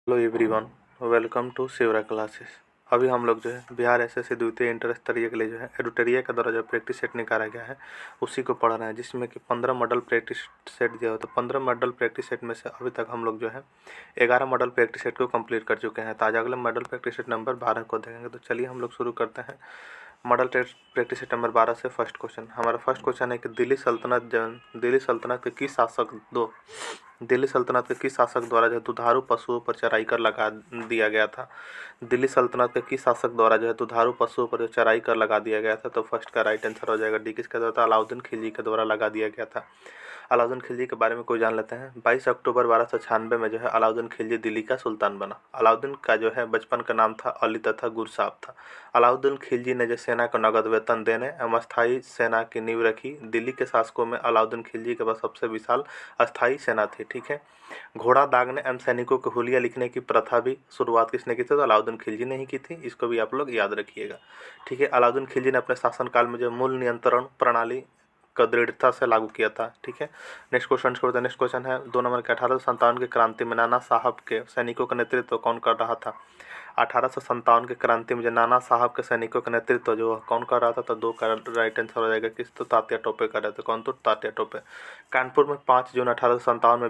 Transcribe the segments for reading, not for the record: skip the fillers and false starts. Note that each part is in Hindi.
Hello everyone, welcome to Shivra classes. अभी हम लोग जो है बिहार एसएससी द्वितीय इंटर स्तरीय के लिए जो है एडुटरिया के द्वारा जो प्रैक्टिस सेट निकाला गया है उसी को पढ़ रहे हैं, जिसमें कि 15 मॉडल प्रैक्टिस सेट दिया हुआ। तो 15 मॉडल प्रैक्टिस सेट में से अभी तक हम लोग जो है 11 मॉडल प्रैक्टिस सेट को कंप्लीट कर चुके हैं। तो आज अगले मॉडल प्रैक्टिस सेट नंबर 12 को देखेंगे। तो चलिए हम लोग शुरू करते हैं model test practice set number 12 से। फर्स्ट क्वेश्चन, हमारा फर्स्ट क्वेश्चन है कि दिल्ली सल्तनत के किस शासक द्वारा जो है दुधारू पशुओं पर चराई कर लगा दिया गया था। दिल्ली सल्तनत के किस शासक द्वारा जो है दुधारू पशुओं पर जो चराई कर लगा दिया गया था। तो फर्स्ट का राइट आंसर हो जाएगा डी। किसके द्वारा था? अलाउद्दीन खिलजी के द्वारा लगा दिया गया था। अलाउद्दीन खिलजी के बारे में कोई जान लेते हैं। 22 अक्टूबर 1296 में जो है अलाउद्दीन खिलजी दिल्ली का सुल्तान बना। अलाउद्दीन का जो है बचपन का नाम था अली तथा गुरसाब था। अलाउद्दीन खिलजी ने जो सेना को नगद वेतन देने एवं अस्थायी सेना की नींव रखी। दिल्ली के शासकों में अलाउद्दीन खिलजी के पास सबसे विशाल अस्थायी सेना थी। ठीक है। घोड़ा दागने एवं सैनिकों को हुलिया लिखने की प्रथा भी शुरुआत किसने की थी? तो अलाउद्दीन खिलजी ने ही की थी। इसको भी आप लोग याद रखिएगा। ठीक है। अलाउद्दीन खिलजी ने अपने शासनकाल में जो मूल नियंत्रण प्रणाली का दृढ़ता से लागू किया था। ठीक है। नेक्स्ट क्वेश्चन छोड़ते हैं। नेक्स्ट क्वेश्चन है 2 नंबर के 1857 की क्रांति में नाना साहब के सैनिकों का नेतृत्व कौन कर रहा था? 1857 की क्रांति में जो नाना साहब के सैनिकों का नेतृत्व जो कौन कर रहा था? तो 2 का राइट आंसर हो जाएगा। किस? तो तात्या टोपे कर रहे थे। कौन? तो तात्या टोपे। कानपुर में 5 जून 1857 में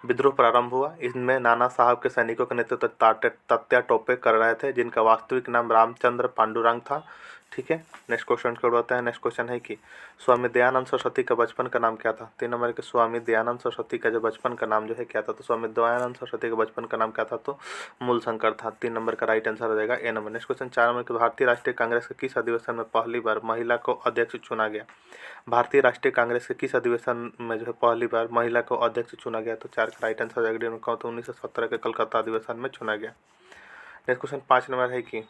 विद्रोह प्रारंभ हुआ। इसमें नाना साहब के सैनिकों का नेतृत्व तात्या टोपे कर रहे थे, जिनका वास्तविक नाम रामचंद्र पांडुरंग था। ठीक है। नेक्स्ट क्वेश्चन को बढ़ते हैं। नेक्स्ट क्वेश्चन है कि स्वामी दयानंद सरस्वती का बचपन का नाम क्या था? 3 नंबर के स्वामी दयानंद सरस्वती का जो बचपन का नाम जो है क्या था? तो स्वामी दयानंद सरस्वती का बचपन का नाम क्या था? तो मूलशंकर था। 3 नंबर का राइट आंसर हो जाएगा ए नंबर। नेक्स्ट क्वेश्चन 4 नंबर के भारतीय राष्ट्रीय कांग्रेस के किस अधिवेशन में पहली बार महिला को अध्यक्ष चुना गया? भारतीय राष्ट्रीय कांग्रेस के किस अधिवेशन में जो है पहली बार महिला को अध्यक्ष चुना गया? तो 4 का राइट आंसर हो जाएगा। तो 1917 के कलकत्ता अधिवेशन में चुना गया। नेक्स्ट क्वेश्चन 5 नंबर है कि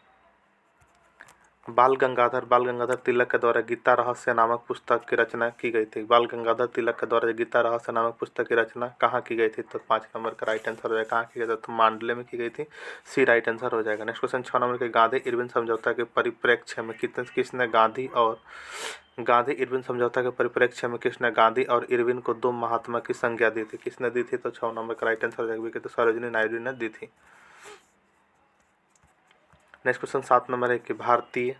बाल गंगाधर तिलक के द्वारा गीता रहस्य नामक पुस्तक की रचना की गई थी। बाल गंगाधर तिलक के द्वारा गीता रहस्य नामक पुस्तक की रचना कहाँ की गई थी? तो 5 नंबर का राइट आंसर हो जाएगा। कहाँ की गई थी? तो मांडले में की गई थी। सी राइट आंसर हो जाएगा। नेक्स्ट क्वेश्चन 6 नंबर के गांधी इरविन समझौता के परिप्रेक्ष्य में किसने गांधी और इरविन को 2 महात्मा की संज्ञा दी थी? किसने दी थी? तो 6 नंबर का राइट आंसर हो जाएगा। तो सरोजिनी नायडू ने दी थी। नेक्स्ट क्वेश्चन 7 नंबर है कि भारतीय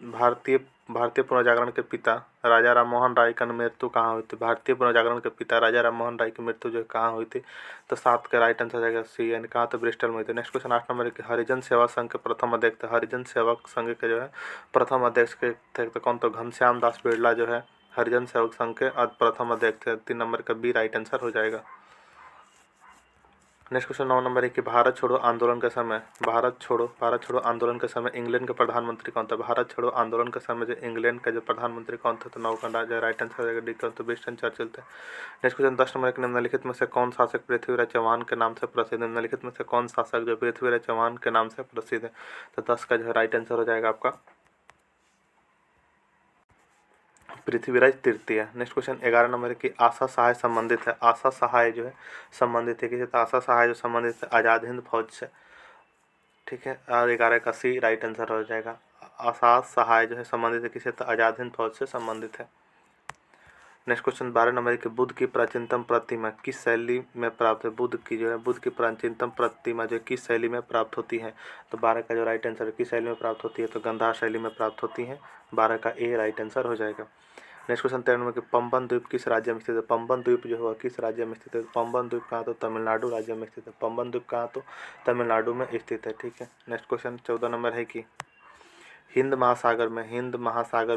भारतीय पुनर्जागरण के पिता राजा राम मोहन राय का मृत्यु कहाँ हुई थी? भारतीय पुनर्जागरण के पिता राजा राम मोहन राय की मृत्यु जो कहाँ हुई थी? तो 7 का राइट आंसर जाएगा सी, यानी कहाँ? तो ब्रिस्टल में हुई थी। नेक्स्ट क्वेश्चन 8 नंबर है कि हरिजन सेवा संघ के प्रथम अध्यक्ष थे। हरिजन सेवक संघ के जो है प्रथम अध्यक्ष के थे तो कौन? तो घनश्याम दास बिरला जो है हरिजन सेवक संघ के प्रथम अध्यक्ष थे। 3 नंबर का बी राइट आंसर हो जाएगा। नेक्स्ट क्वेश्चन 9 नंबर है कि भारत छोड़ो आंदोलन के समय इंग्लैंड के प्रधानमंत्री कौन था? भारत छोड़ो आंदोलन के समय जो इंग्लैंड का जो प्रधानमंत्री कौन था? तो 9 का राइट आंसर हो जाएगा डी। तो विंस्टन चर्चिल थे। नेक्स्ट क्वेश्चन 10 नंबर के निम्नलिखित में से कौन शासक पृथ्वीराज चौहान के नाम से प्रसिद्ध है? निम्नलिखित में से कौन शासक जो पृथ्वीराज चौहान के नाम से प्रसिद्ध है? तो 10 का जो है राइट आंसर हो जाएगा आपका पृथ्वीराज तृतीय। नेक्स्ट क्वेश्चन 11 नंबर की आशा सहाय संबंधित है। आशा सहाय जो है संबंधित है किसी? तो आशा सहाय जो संबंधित है आज़ाद हिंद फौज से। ठीक है। और 11 का सी राइट आंसर हो जाएगा। आशा सहाय जो है संबंधित है किसी? तो आज़ाद हिंद फौज से संबंधित है। नेक्स्ट क्वेश्चन 12 नंबर की बुद्ध की प्राचीनतम प्रतिमा किस शैली में प्राप्त है? बुद्ध की प्राचीनतम प्रतिमा जो किस शैली में प्राप्त होती है? तो 12 का जो राइट आंसर है किस शैली में प्राप्त होती है? तो गांधार शैली में प्राप्त होती है। 12 का ए राइट आंसर हो जाएगा। नेक्स्ट क्वेश्चन 13 नंबर की पंबन द्वीप किस राज्य में स्थित है? पंबन द्वीप जो है किस राज्य में स्थित है? पंबन द्वीप कहाँ? तो तमिलनाडु राज्य में स्थित है। पंबन द्वीप कहाँ? तो तमिलनाडु में स्थित है। ठीक है। नेक्स्ट क्वेश्चन 14 नंबर है कि हिंद महासागर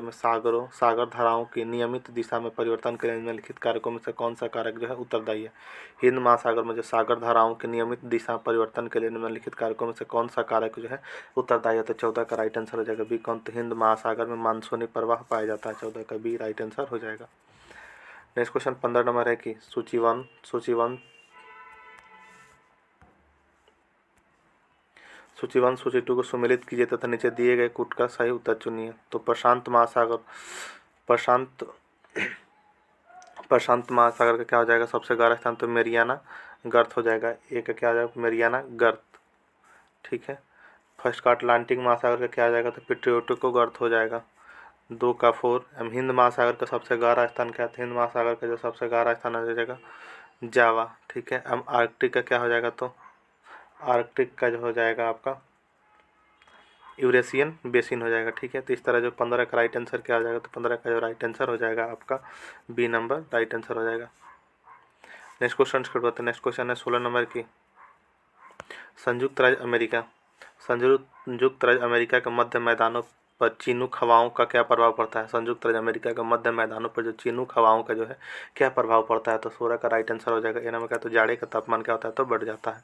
में सागर धाराओं की नियमित दिशा में परिवर्तन के लिए निम्नलिखित कारकों में से कौन सा कारक जो है उत्तरदायी है? हिंद महासागर में जो सागर धाराओं की नियमित दिशा परिवर्तन के लिए निम्नलिखित कारकों में से कौन सा कारक जो है उत्तरदायी है? तो 14 का राइट आंसर हो जाएगा बी। कौन? तो हिंद महासागर में मानसूनी प्रवाह पाया जाता है। 14 का बी राइट आंसर हो जाएगा। नेक्स्ट क्वेश्चन 15 नंबर है कि सूची 2 को सुमेलित कीजिए तथा नीचे दिए गए कूट का सही उत्तर चुनिए। तो प्रशांत प्रशांत महासागर का क्या हो जाएगा? सबसे गहरा स्थान तो मेरियाना गर्त हो जाएगा। ए का क्या हो जाएगा? मेरियाना गर्त। ठीक है। फर्स्ट का अटलांटिक महासागर का क्या हो जाएगा? तो पिट्रियोटिको गर्त हो जाएगा। 2 का 4। हिंद महासागर का सबसे गहरा स्थान क्या था? हिंद महासागर का जो सबसे गहरा स्थान हो जाएगा जावा, ठीक है। अब आर्कटिक का क्या हो जाएगा, तो आर्कटिक का जो हो जाएगा आपका यूरेशियन बेसिन हो जाएगा, ठीक है। तो इस तरह जो 15 का राइट आंसर क्या हो जाएगा, तो 15 का जो राइट आंसर हो जाएगा आपका बी नंबर राइट आंसर हो जाएगा। नेक्स्ट क्वेश्चन करवाते हैं। नेक्स्ट क्वेश्चन है 16 नंबर की। संयुक्त राज्य अमेरिका संयुक्त राज्य अमेरिका के मध्य मैदानों पर चिनूक हवाओं का क्या प्रभाव पड़ता है। संयुक्त राज्य अमेरिका के मध्य मैदानों पर जो चिनूक हवाओं का जो है क्या प्रभाव पड़ता है, तो 16 का राइट आंसर हो जाएगा ए नंबर का। तो जाड़े का तापमान क्या होता है, तो बढ़ जाता है।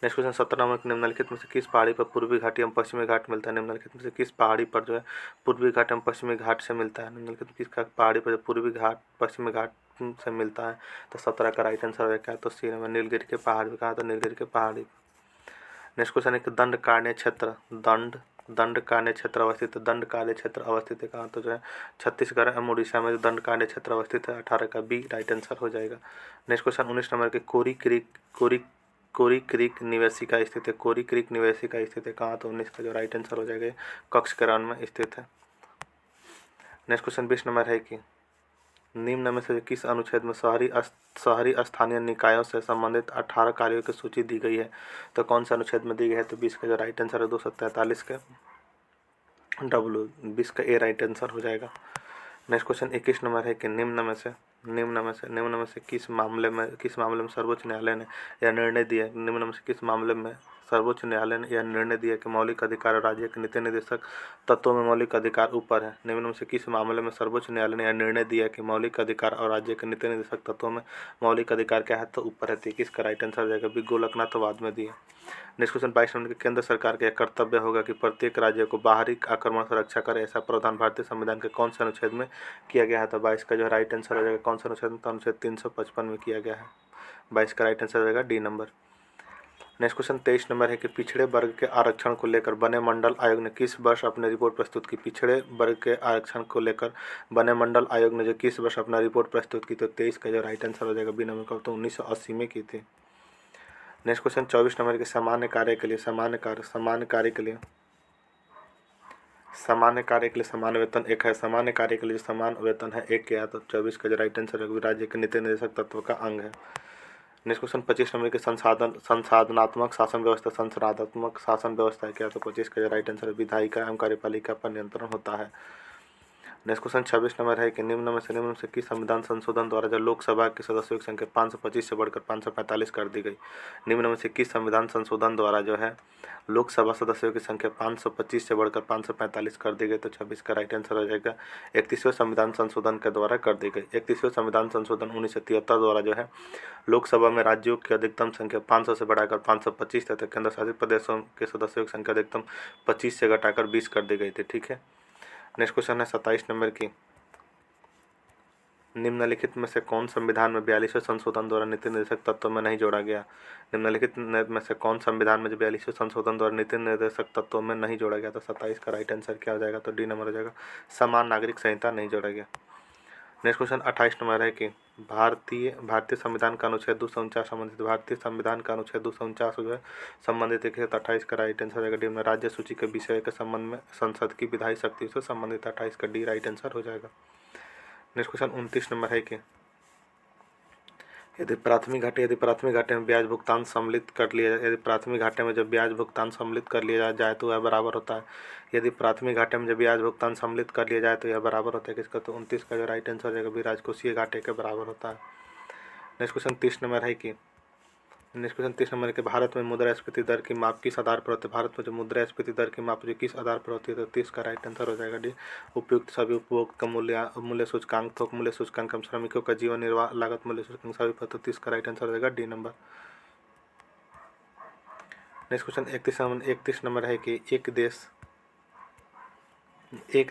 नेक्स्ट क्वेश्चन 17 नंबर, निम्नलिखित में से किस पहाड़ी पर पूर्वी घाट एवं पश्चिमी घाट मिलता है। निम्नलिखित में से किस पहाड़ी पर जो है पूर्वी घाट एवं पश्चिमी घाट से मिलता है। निम्नलिखित में किस पहाड़ी पर जो पूर्वी घाट पश्चिमी घाट से मिलता है, तो 17 का राइट आंसर हो जाएगा। तो सी नंबर नीलगिरी के पहाड़ भी कहा, तो नीलगिरी के पहाड़ी। नेक्स्ट क्वेश्चन है कि दंडकारण्य क्षेत्र दंडकारण्य क्षेत्र अवस्थित है। दंडकारण्य क्षेत्र अवस्थित है कहाँ, तो जो है छत्तीसगढ़ एवं उड़ीसा में जो दंडकारण्य क्षेत्र अवस्थित है। 18 का बी राइट आंसर हो जाएगा। नेक्स्ट क्वेश्चन 19 नंबर के कोरी क्रीक निवेशिका स्थित है। कोरी क्रीक निवेशिका स्थित है कहाँ, तो 19 का जो राइट आंसर हो जाएगा कक्षकरण में स्थित है। नेक्स्ट क्वेश्चन 20 नंबर है कि निम्न में से किस अनुच्छेद में शहरी स्थानीय निकायों से संबंधित 18 कार्यों की सूची दी गई है, तो कौन सा अनुच्छेद में दी गई है, तो 20 का जो राइट आंसर है 243 का डब्ल्यू 20 का ए राइट आंसर हो जाएगा। नेक्स्ट क्वेश्चन 21 नंबर है कि निम्न में से किस मामले में सर्वोच्च न्यायालय ने यह निर्णय दिया। निम्न में से किस मामले में सर्वोच्च न्यायालय ने यह निर्णय दिया कि मौलिक अधिकार और राज्य के नीति निर्देशक तत्वों में मौलिक अधिकार ऊपर है। निम्न में से किस मामले में सर्वोच्च न्यायालय ने यह निर्णय दिया कि मौलिक अधिकार और राज्य के नीति निर्देशक तत्वों में मौलिक अधिकार क्या है, तो ऊपर है। 21 का राइट आंसर हो जाएगा बी गोलकनाथवाद में दिया। नेक्स्ट क्वेश्चन 22 नंबर के केंद्र सरकार का यह कर्तव्य होगा कि प्रत्येक राज्य को बाहरी आक्रमण से रक्षा करे, ऐसा प्रावधान भारतीय संविधान के कौन से अनुच्छेद में किया गया है, तो 22 का जो राइट आंसर हो जाएगा कौन सा अनुच्छेद में, तो अनुच्छेद 355 में किया गया है। 22 का राइट आंसर हो जाएगा D number. Next question 23 number है कि पिछड़े वर्ग के आरक्षण को लेकर बने मंडल आयोग ने किस वर्ष अपनी रिपोर्ट प्रस्तुत की। पिछड़े वर्ग के आरक्षण को लेकर बने मंडल आयोग ने जो किस वर्ष अपना रिपोर्ट प्रस्तुत की, तो 23 का जो राइट आंसर हो जाएगा बी नंबर का, तो 1980 में की थी। नेक्स्ट क्वेश्चन 24 नंबर के सामान्य कार्य के लिए समान वेतन एक है। सामान्य कार्य के लिए जो समान वेतन है एक क्या, तो 24 का जो राइट आंसर है राज्य के नीति निर्देशक तत्व का अंग है। नेक्स्ट क्वेश्चन 25 नंबर के संसाधनात्मक शासन व्यवस्था है क्या, तो 25 का जो राइट आंसर है विधायिका एवं कार्यपालिका पर नियंत्रण होता है। नेक्स्ट क्वेश्चन 26 नंबर है कि निम्न में से किस संविधान संशोधन द्वारा जो लोकसभा के सदस्यों की संख्या 525 से बढ़कर 545 कर दी गई। निम्न में से किस संविधान संशोधन द्वारा जो है लोकसभा सदस्यों की संख्या 525 से बढ़कर 545 कर दी गई, तो 26 का राइट आंसर हो जाएगा 31वें संविधान संशोधन के द्वारा कर दी गई। 31वें संविधान संशोधन 1973 द्वारा जो है लोकसभा में राज्यों की अधिकतम संख्या 500 से बढ़ाकर 525 तथा केंद्र शासित प्रदेशों के सदस्यों की संख्या अधिकतम 25 से घटाकर 20 कर दी गई थी, ठीक है। नेक्स्ट क्वेश्चन है 27 नंबर की। निम्नलिखित में से कौन संविधान में 42वें संशोधन द्वारा नीति निर्देशक तत्वों में नहीं जोड़ा गया। निम्नलिखित में से कौन संविधान में 42वें संशोधन द्वारा नीति निर्देशक तत्वों में नहीं जोड़ा गया, तो 27 का राइट आंसर क्या हो जाएगा, तो डी नंबर हो जाएगा समान नागरिक संहिता नहीं जोड़ा गया। नेक्स्ट क्वेश्चन 28 नंबर है कि भारतीय संविधान का अनुच्छेद 249 संबंधित भारतीय संविधान का अनुच्छेद 249 जो है संबंधित एक 28 का राइट आंसर हो जाएगा डी में राज्य सूची के विषय के संबंध में संसद की विधायी शक्ति से संबंधित 28 का डी राइट आंसर हो जाएगा। नेक्स्ट क्वेश्चन 29 नंबर है कि यदि प्राथमिक घाटे में ब्याज भुगतान सम्मिलित कर लिया जाए, यदि प्राथमिक घाटे में जब ब्याज भुगतान सम्मिलित कर लिया जाए तो वह बराबर होता है। यदि प्राथमिक घाटे में जब ब्याज भुगतान सम्मिलित कर लिया जाए तो यह बराबर होता है किसका, तो 29 का जो राइट आंसर हो जाएगा भी राजकोषीय घाटे के बराबर होता है। नेक्स्ट क्वेश्चन 30 नंबर है कि के भारत में मुद्रास्फीति दर की माप किस आधार पर होती है। भारत में जो मुद्रास्फीति दर की माप जो किस आधार पर होती है, तो 30 का राइट आंसर हो जाएगा डी उपयुक्त सभी उपभोग का मूल्य सूचकांक, थोक मूल्य सूचकांक, श्रमिकों का जीवन निर्वाह लागत मूल्य सूचकांक सभी पर, तो 30 का राइट आंसर हो जाएगा D number. Next question 31 number है कि एक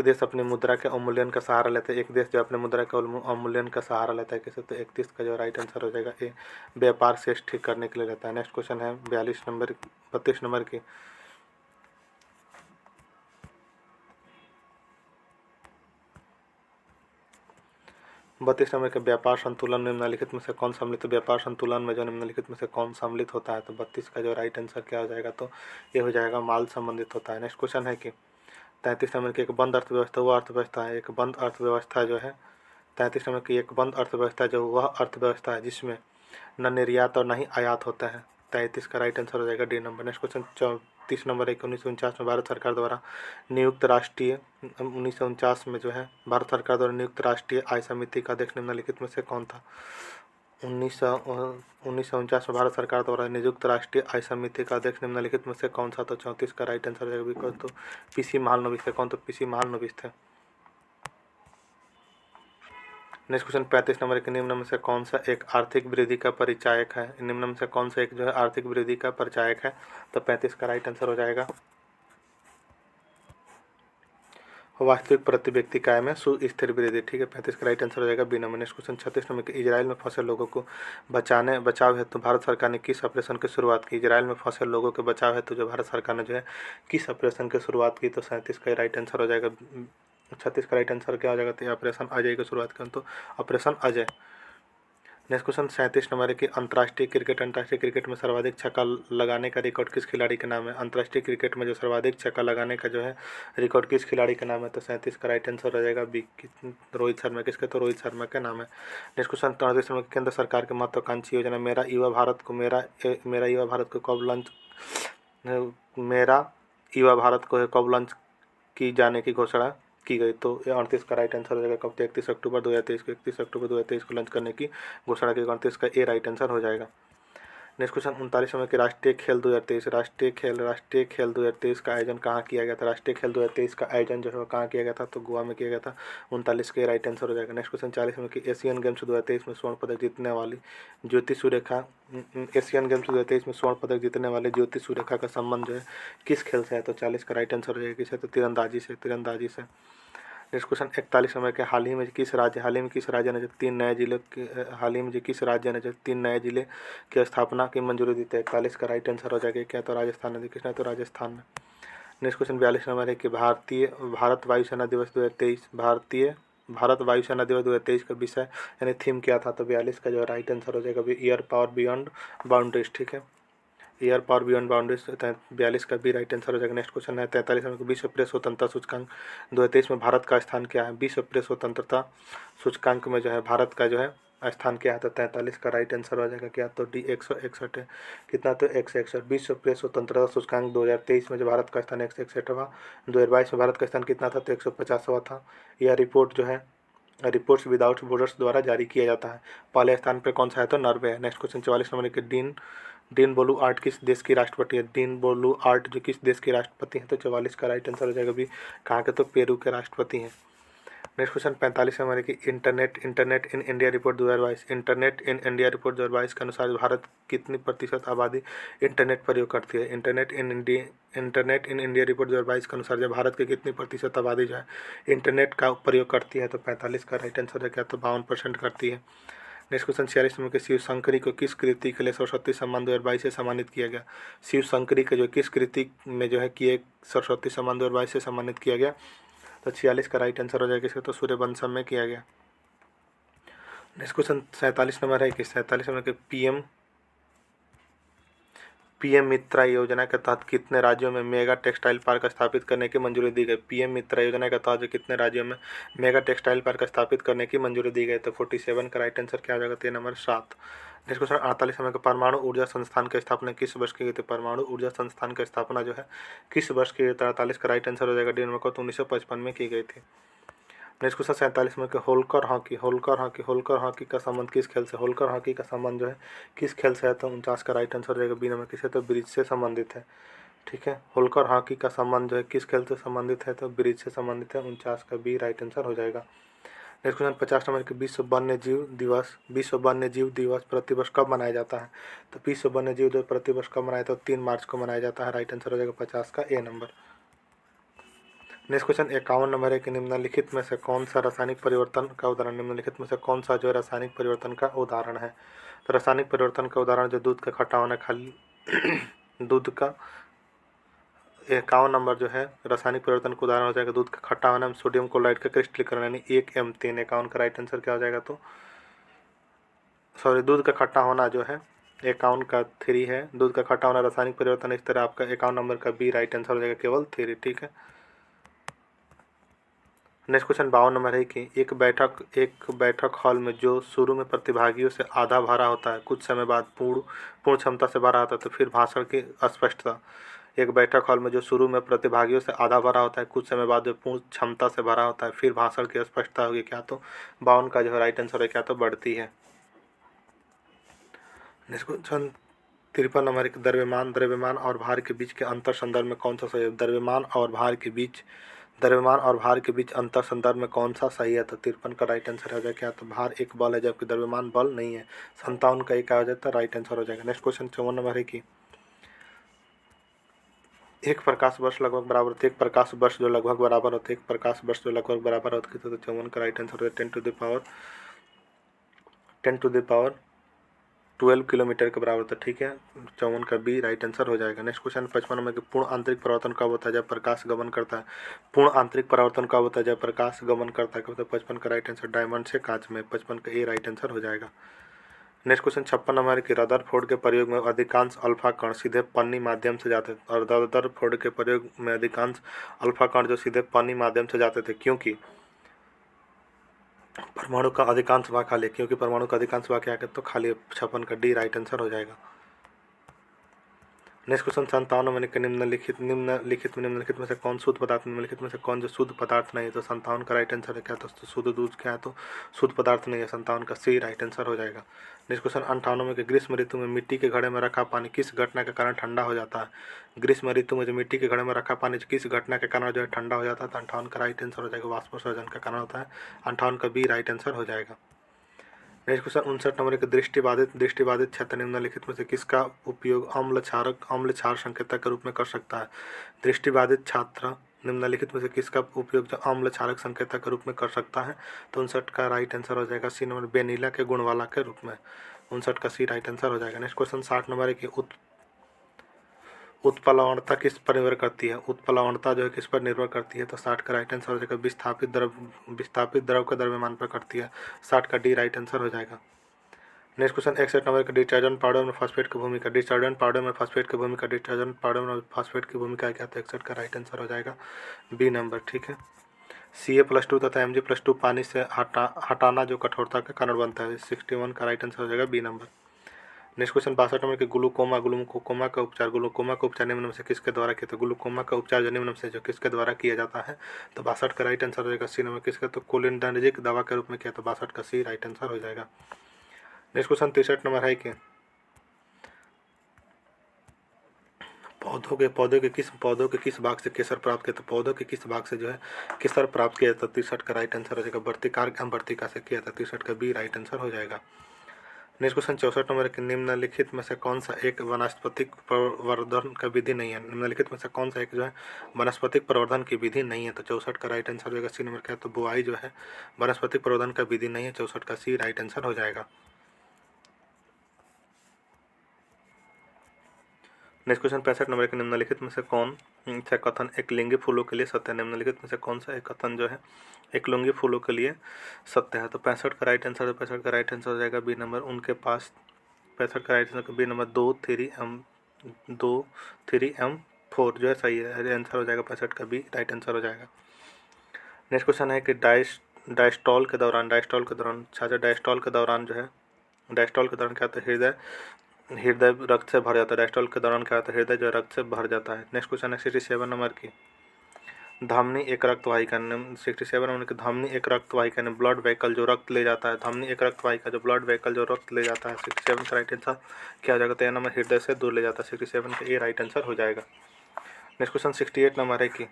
देश अपनी मुद्रा के अवमूल्यन का सहारा लेता है। एक देश जो अपने मुद्रा के अवमूल्यन का सहारा लेता है किसे, तो 31 का जो राइट आंसर हो जाएगा ए व्यापार शेष ठीक करने के लिए लेता है। नेक्स्ट क्वेश्चन है 32 नंबर की। बत्तीस नंबर के व्यापार संतुलन निम्नलिखित में से कौन सम्मिलित, व्यापार संतुलन में जो निम्नलिखित में से कौन सम्मिलित होता है, तो 32 का जो राइट आंसर क्या हो जाएगा, तो ये हो जाएगा माल संबंधित होता है। नेक्स्ट क्वेश्चन है कि 33 नंबर की एक बंद अर्थव्यवस्था वह अर्थव्यवस्था है, एक बंद अर्थव्यवस्था जो है 33 नंबर की एक बंद अर्थव्यवस्था जो वह अर्थव्यवस्था है जिसमें न निर्यात और न ही आयात होता है। 33 का राइट आंसर हो जाएगा D number. Next question 34 number है कि 1949 में भारत सरकार द्वारा नियुक्त राष्ट्रीय 1949 में जो है भारत सरकार द्वारा नियुक्त राष्ट्रीय आय समिति का अध्यक्ष निम्नलिखित में से कौन था? 1949 में भारत सरकार द्वारा नियुक्त राष्ट्रीय आय समिति का अध्यक्ष निम्नलिखित में से कौन सा? तो 34 का राइट आंसर हो जाएगा बिकॉज तो पीसी महालनोबिस थे। कौन? तो पीसी महालनोबिस थे। नेक्स्ट क्वेश्चन 35 नंबर के निम्न में से कौन सा एक आर्थिक वृद्धि का परिचायक है? निम्न में से कौन सा एक जो है आर्थिक वृद्धि का परिचायक है? तो 35 का राइट आंसर हो जाएगा वास्तविक प्रति व्यक्ति आय में सुस्थिर वृद्धि। ठीक है, 35 का राइट आंसर हो जाएगा B number. Next question 36 number के इजराइल में फंसे लोगों को बचाव हेतु भारत सरकार ने किस ऑपरेशन की शुरुआत की? इजराइल में फंसे लोगों के बचाव हेतु जो भारत सरकार ने जो है किस ऑपरेशन की शुरुआत की? तो 37 का राइट आंसर हो जाएगा। 36 का राइट आंसर क्या हो जाएगा? तो ऑपरेशन अजय की शुरुआत करें तो operation Ajay. Next question 37 number है कि अंतर्राष्ट्रीय क्रिकेट में सर्वाधिक छक्का लगाने का रिकॉर्ड किस खिलाड़ी के नाम है? अंतर्राष्ट्रीय क्रिकेट में जो सर्वाधिक छक्का लगाने का जो है रिकॉर्ड किस खिलाड़ी के नाम है? तो 37 का राइट आंसर हो जाएगा बी रोहित शर्मा। किसके? तो रोहित शर्मा के नाम है। नेक्स्ट क्वेश्चन 33 नंबर केंद्र सरकार की महत्वाकांक्षी योजना मेरा युवा भारत को कब लॉन्च की जाने की घोषणा की गई? तो 38 का राइट आंसर हो जाएगा कब? 31 अक्टूबर 2023 को 31 अक्टूबर 2023 को लॉन्च करने की घोषणा की। 38 का ए राइट आंसर हो जाएगा। नेक्स्ट क्वेश्चन 39 नंबर के राष्ट्रीय खेल 2023 का आयोजन कहाँ किया गया था? राष्ट्रीय खेल 2023 का आयोजन जो है कहाँ किया गया था? तो गोवा में किया गया था। 39 के राइट आंसर हो जाएगा। नेक्स्ट क्वेश्चन 40 नंबर की एशियन गेम्स 2023 में स्वर्ण पदक जीतने वाली ज्योति सुरेखा एशियन गेम्स 2023 में स्वर्ण पदक जीतने वाले ज्योति सुरेखा का संबंध जो है किस खेल से है? तो 40 का राइट आंसर हो जाएगा किसे? तो तीरंदाजी से। नेक्स्ट क्वेश्चन 41 नंबर के हाल ही में किस राज्य ने जो 3 नए जिले की स्थापना की मंजूरी दी थी? 41 का राइट आंसर हो जाएगा क्या? तो राजस्थान ने। किसने? तो राजस्थान में। नेक्स्ट क्वेश्चन 42 नंबर है कि भारत वायुसेना दिवस 2023 का विषय यानी थीम क्या था? तो 42 का जो राइट आंसर हो जाएगा एयर पावर बियॉन्ड बाउंड्रीज। ठीक है, एयर पावर बियॉन्ड बाउंड्रीज 42 का भी राइट आंसर हो जाएगा। नेक्स्ट क्वेश्चन है 43 में विश्व प्रेस स्वतंत्रता सूचकांक 2023 में भारत का स्थान क्या है? विश्व प्रेस स्वतंत्रता सूचकांक में जो है भारत का जो है स्थान क्या है? तो 43 का राइट आंसर हो जाएगा क्या? तो डी 161 है। कितना? तो 161। विश्व प्रेस स्वतंत्रता सूचकांक 2023 में जो भारत का स्थान 161वां, 2022 में भारत का स्थान कितना था? तो 150वां था। यह रिपोर्ट जो है रिपोर्ट्स विदाउट बॉर्डर्स द्वारा जारी किया जाता है। पहले स्थान पर कौन सा है? तो नॉर्वे है। नेक्स्ट क्वेश्चन 44 नंबर के डीन बोलुआर्ट किस देश की राष्ट्रपति है? डीन बोलुआर्ट जो किस देश के राष्ट्रपति हैं? तो 44 का राइट आंसर हो जाएगा भी कहाँ के? तो पेरू के राष्ट्रपति हैं। नेक्स्ट क्वेश्चन 45 में हमारे की इंटरनेट इन इंडिया रिपोर्ट 2022 के अनुसार भारत कितनी प्रतिशत आबादी इंटरनेट प्रयोग करती है? इंटरनेट इन इंडिया रिपोर्ट 2022 के अनुसार जब भारत की कितनी प्रतिशत आबादी जो है इंटरनेट का प्रयोग करती है? तो 45 का राइट आंसर है क्या? तो 52% करती है। नेक्स्ट क्वेश्चन 46 नंबर के शिव शंकरी को किस कृति के लिए सरस्वती सम्मान 2022 से सम्मानित किया गया? शिव शंकरी के जो किस कृति में जो है कि एक सरस्वती सम्मान 2022 से सम्मानित किया गया? तो 46 का राइट आंसर हो जाएगा इसका? तो सूर्यवंशम में किया गया। नेक्स्ट क्वेश्चन 47 नंबर है कि 47 नंबर के पीएम मित्रा योजना के तहत कितने राज्यों में मेगा टेक्सटाइल पार्क स्थापित करने की मंजूरी दी गई? पीएम मित्रा योजना के तहत कितने राज्यों में मेगा टेक्सटाइल पार्क स्थापित करने की मंजूरी दी गई? तो 47 का राइट आंसर क्या हो जाएगा? तो नंबर 7। नेक्स्ट क्वेश्चन 48 नंबर का परमाणु ऊर्जा संस्थान की स्थापना किस वर्ष की गई थी? परमाणु ऊर्जा संस्थान की स्थापना जो है किस वर्ष की गई? 48 का राइट आंसर हो जाएगा डी नंबर को। तो 1955 में की गई थी। नेक्स्ट क्वेश्चन 47 में होलकर हॉकी का संबंध किस खेल से? होलकर हॉकी का संबंध जो है किस खेल से है? तो 49 का राइट आंसर रहेगा बी नंबर। किसे? तो ब्रिज से संबंधित है। ठीक है, होलकर हॉकी का संबंध जो है किस खेल से संबंधित है? तो ब्रिज से संबंधित है। 49 का बी राइट आंसर हो जाएगा। नेक्स्ट क्वेश्चन 50 नंबर के विश्व वन्य जीव दिवस प्रतिवर्ष कब मनाया जाता है? तो विश्व वन्य जीव दिवस प्रतिवर्ष कब मनाया जाता है? 3 मार्च को मनाया जाता है। राइट आंसर हो जाएगा 50 का ए नंबर। नेक्स्ट क्वेश्चन 51 नंबर है कि निम्नलिखित में से कौन सा रासायनिक परिवर्तन का उदाहरण रासायनिक परिवर्तन का उदाहरण है? तो रासायनिक परिवर्तन का उदाहरण जो दूध का खट्टा होना खाली दूध का 51 नंबर जो है रासायनिक परिवर्तन का उदाहरण हो जाएगा दूध का खट्टा होना में सोडियम क्लोराइड का क्रिस्टलीकरण यानी 1M3। 51 का राइट आंसर क्या हो जाएगा? तो दूध का खट्टा होना जो है 51 का 3 है। दूध का खट्टा होना रासायनिक परिवर्तन इस तरह आपका 51 नंबर का बी राइट आंसर हो जाएगा केवल 3। ठीक है, नेक्स्ट क्वेश्चन 52 नंबर है कि एक बैठक हॉल में जो शुरू में प्रतिभागियों से आधा भरा होता है, कुछ समय बाद पूर्ण पूर्ण क्षमता से भरा होता है, तो फिर भाषण की अस्पष्टता। एक बैठक हॉल में जो शुरू में प्रतिभागियों से आधा भरा होता है, कुछ समय बाद जो पूर्ण क्षमता से भरा होता है, फिर भाषण की अस्पष्टता होगी। क्या तो 52 का जो है राइट आंसर है, क्या तो बढ़ती है। नेक्स्ट क्वेश्चन 53 नंबर एक द्रव्यमान और भार के बीच के अंतर संदर्भ में कौन सा सही है। द्रव्यमान और भार के बीच अंतर संदर्भ में कौन सा सही है। तो 53 का राइट आंसर हो जाएगा क्या तो भार एक बल है जबकि द्रव्यमान बल नहीं है। 57 का एक आ जाता है, राइट आंसर हो जाएगा। नेक्स्ट क्वेश्चन 54 नंबर है कि एक प्रकाश वर्ष लगभग बराबर होते, एक प्रकाश वर्ष जो लगभग बराबर होते, एक प्रकाश वर्ष जो लगभग बराबर होते, तो 54 का राइट आंसर हो जाएगा 10 टू द पावर 12 किलोमीटर के बराबर होता है। ठीक है, 54 का बी राइट आंसर हो जाएगा। नेक्स्ट क्वेश्चन 55 नंबर कि पूर्ण आंतरिक परावर्तन कब होता है जब प्रकाश गमन करता है। पूर्ण आंतरिक परावर्तन कब होता है जब प्रकाश गमन करता है। 55 का राइट आंसर डायमंड से कांच में, 55 का ए राइट आंसर हो जाएगा। नेक्स्ट क्वेश्चन 56 नंबर की रदरफोर्ड के प्रयोग में अधिकांश अल्फा कण सीधे पन्नी माध्यम से जाते थे। और रदरफोर्ड के प्रयोग में अधिकांश अल्फा कण जो सीधे पन्नी माध्यम से जाते थे क्योंकि परमाणु का अधिकांश भाग खाली है। क्योंकि परमाणु का अधिकांश भाग क्या है तो खाली है। 56 का डी राइट आंसर हो जाएगा। नेक्स्ट क्वेश्चन 57 में निम्नलिखित में से कौन शुद्ध पदार्थ, निम्नलिखित में से कौन जो शुद्ध पदार्थ नहीं है। तो 57 का राइट आंसर है क्या तो शुद्ध दूध क्या है तो शुद्ध पदार्थ नहीं है। 57 का सी राइट आंसर हो जाएगा। नेक्स्ट क्वेश्चन 58 में कि ग्रीष्म ऋतु में मिट्टी के घड़े में रखा पानी किस घटना के कारण ठंडा हो जाता है। ग्रीष्म ऋतु में जो मिट्टी के घड़े में रखा पानी किस घटना के कारण जो है ठंडा हो जाता है। तो 58 का राइट आंसर हो जाएगा वाष्पोत्सर्जन का कारण होता है। 58 का बी राइट आंसर हो जाएगा। नेक्स्ट क्वेश्चन 59 नंबर के दृष्टिबाधित क्षेत्र निम्नलिखित में से किसका उपयोग अम्ल क्षार संकेतक के रूप में कर सकता है। दृष्टिबाधित छात्र निम्नलिखित में से किसका उपयोग जो अम्ल क्षारक संकेतक के रूप में कर सकता है। तो 59 का राइट आंसर हो जाएगा सी नंबर बेनीला के गुणवाला के रूप में। 59 का सी राइट आंसर हो जाएगा। नेक्स्ट क्वेश्चन 60 नंबर है कि उत्प्लावनता किस पर निर्भर करती है। उत्प्लावनता जो है किस पर निर्भर करती है। तो 60 का राइट आंसर हो जाएगा विस्थापित द्रव के द्रव्यमान पर करती है। 60 का डी राइट आंसर हो जाएगा। नेक्स्ट क्वेश्चन 61 नंबर का डिटर्जेंट पाउडर में फास्फेट की भूमिका। डिटर्जेंट पाउडर में फास्फेट की भूमिका क्या था। 61 का राइट आंसर हो जाएगा बी नंबर। ठीक है, Ca+2 तथा Mg+2 पानी से हटाना जो कठोरता का कारण बनता है। 61 का राइट आंसर हो जाएगा B number. Next question 62 number के ग्लूकोमा का उपचार निम्न में से किसके द्वारा किया। तो ग्लूकोमा का उपचार जो निम्न में से जो किसके द्वारा किया जाता है। तो 62 का राइट आंसर हो जाएगा सी नंबर किसका तो कोलिनर्जिक दवा के रूप में किया। तो 62 का सी राइट आंसर हो जाएगा। नेक्स्ट क्वेश्चन 63 नंबर है कि पौधों के किस भाग से केसर प्राप्त किया। तो पौधों के किस भाग से जो है केसर प्राप्त किया जाता है। 63 का राइट आंसर हो जाएगा वर्तिका से किया था। 63 का बी राइट आंसर हो जाएगा। नेक्स्ट क्वेश्चन 64 नंबर के निम्नलिखित में से कौन सा एक वनस्पतिक प्रवर्धन का विधि नहीं है। निम्नलिखित में से कौन सा एक जो है वनस्पतिक प्रवर्धन की विधि नहीं है। तो 64 का राइट आंसर हो जाएगा सी नंबर क्या तो बुआई जो है वनस्पतिक प्रवर्धन का विधि नहीं है। 64 का सी राइट आंसर हो जाएगा। नेक्स्ट क्वेश्चन 65 नंबर के निम्नलिखित में से कौन सा कथन एक लिंगी फूलों के लिए सत्य है। निम्नलिखित में से कौन सा एक कथन जो है एक लिंगी फूलों के लिए सत्य है। तो 65 का राइट आंसर हो जाएगा बी नंबर उनके पास। 65 का right answer B number 2 3 M 4 जो है सही है। आंसर हो जाएगा 65 का बी राइट आंसर हो जाएगा। नेक्स्ट क्वेश्चन है कि डायस्टॉल के दौरान जो है डायस्टॉल के दौरान क्या होता है हृदय रक्त से भर जाता है। डायस्टॉल के दौरान क्या होता है हृदय जो रक्त से भर जाता है। नेक्स्ट क्वेश्चन है 67 नंबर की धमनी एक रक्त वाहिका। 67 नंबर की धमनी एक रक्त वाहिका ब्लड वेहिकल जो रक्त ले जाता है। धमनी एक रक्त वाहिका जो ब्लड वेहिकल जो रक्त ले जाता है। 67 का राइट आंसर क्या हो जाएगा तो नंबर हृदय से दूर ले जाता है। 67 का ए राइट आंसर हो जाएगा। नेक्स्ट क्वेश्चन 68 नंबर है कि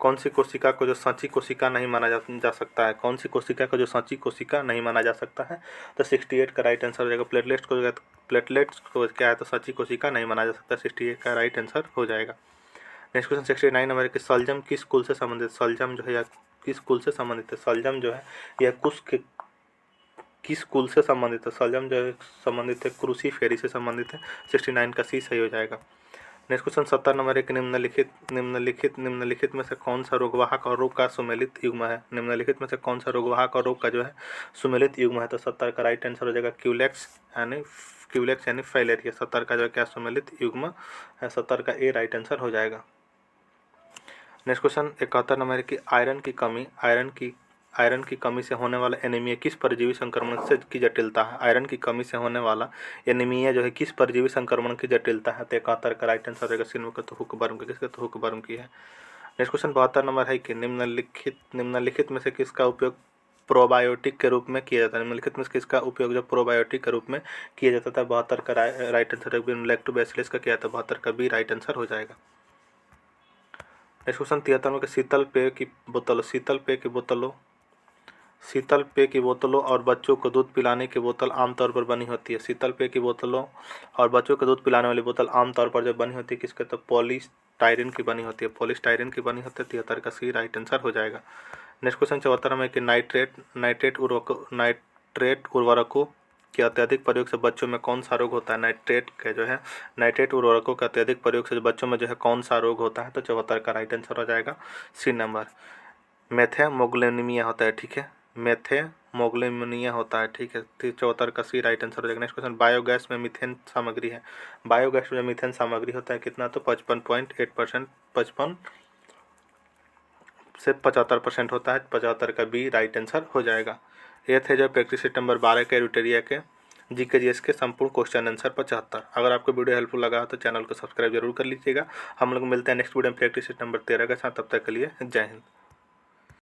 कौन सी कोशिका को जो सांची कोशिका नहीं माना जा सकता है। कौन सी कोशिका को जो सांची कोशिका नहीं माना जा सकता है। तो 68 का राइट आंसर हो जाएगा प्लेटलेट्स को क्या है तो सांची कोशिका नहीं माना जा सकता। 68 का राइट आंसर हो जाएगा। नेक्स्ट क्वेश्चन 69 नंबर कि सलजम किस कुल से संबंधित। सलजम जो है या किस कुल से संबंधित है। सलजम जो है यह किस कुल से संबंधित है। सलजम जो है संबंधित है क्रूसीफेरी से संबंधित है। 69 का सी सही हो जाएगा। नेक्स्ट क्वेश्चन 70 नंबर एक निम्नलिखित में से कौन सा रोगवाहक और रोग का सुमेलित युग्म है। निम्नलिखित में से कौन सा रोगवाहक और रोग का जो है सुमेलित युग्म है। तो 70 का राइट आंसर हो जाएगा क्यूलेक्स यानी फाइलेरिया। 70 का जो क्या सुमेलित युग्म है 70 का ए राइट आंसर हो जाएगा। नेक्स्ट क्वेश्चन 71 नंबर है कि आयरन की कमी से होने वाला एनीमिया किस परजीवी संक्रमण से की जटिलता है। आयरन की कमी से होने वाला एनीमिया जो है किस परजीवी संक्रमण की जटिलता है। तो 71 का राइट आंसर रहेगा सिन्वो का, तो हुकबर्म की, किसका, तो हुकबर्म की है। नेक्स्ट क्वेश्चन 72 नंबर है कि निम्नलिखित में से किसका उपयोग प्रोबायोटिक के रूप में किया जाता है। निम्नलिखित में से किसका उपयोग जो प्रोबायोटिक के रूप में किया जाता था। 72 का राइट आंसर लैक्टोबैसिलस का किया था। 72 का भी राइट आंसर हो जाएगा। नेक्स्ट क्वेश्चन 73 में शीतल पेय की बोतलों और बच्चों को दूध पिलाने की बोतल आमतौर पर बनी होती है। शीतल पेय की बोतलों और बच्चों को दूध पिलाने वाली बोतल आमतौर पर जो बनी होती है किसके, तो पॉलीस्टाइरिन की बनी होती है। पॉलीस्टाइरिन की बनी होती है। 73 का सी राइट आंसर हो जाएगा। नेक्स्ट क्वेश्चन 74 में कि नाइट्रेट उर्वरकों के अत्यधिक प्रयोग से बच्चों में कौन सा रोग होता है। नाइट्रेट उर्वरकों के अत्यधिक प्रयोग से बच्चों में जो है कौन सा रोग होता है। तो 74 का राइट आंसर हो जाएगा सी नंबर, मेथेमोग्लोनिमिया होता है। ठीक है, मेथेमोग्लोनिमिया होता है। ठीक है, 74 का सी राइट आंसर हो जाएगा। नेक्स्ट क्वेश्चन बायोगैस में मीथेन सामग्री है। बायोगैस में मीथेन सामग्री होता है कितना, तो 55.8%, 55 से 75% होता है। 75 का बी राइट आंसर हो जाएगा। ये थे जो प्रैक्टिस सेट नंबर 12 के एरिटेरिया के GK GS के संपूर्ण क्वेश्चन आंसर 75। अगर आपको वीडियो हेल्पफुल लगा तो चैनल को सब्सक्राइब जरूर कर लीजिएगा। हम लोग मिलते हैं नेक्स्ट वीडियो में प्रैक्टिस सेट नंबर 13 के साथ। तब तक के लिए जय हिंद।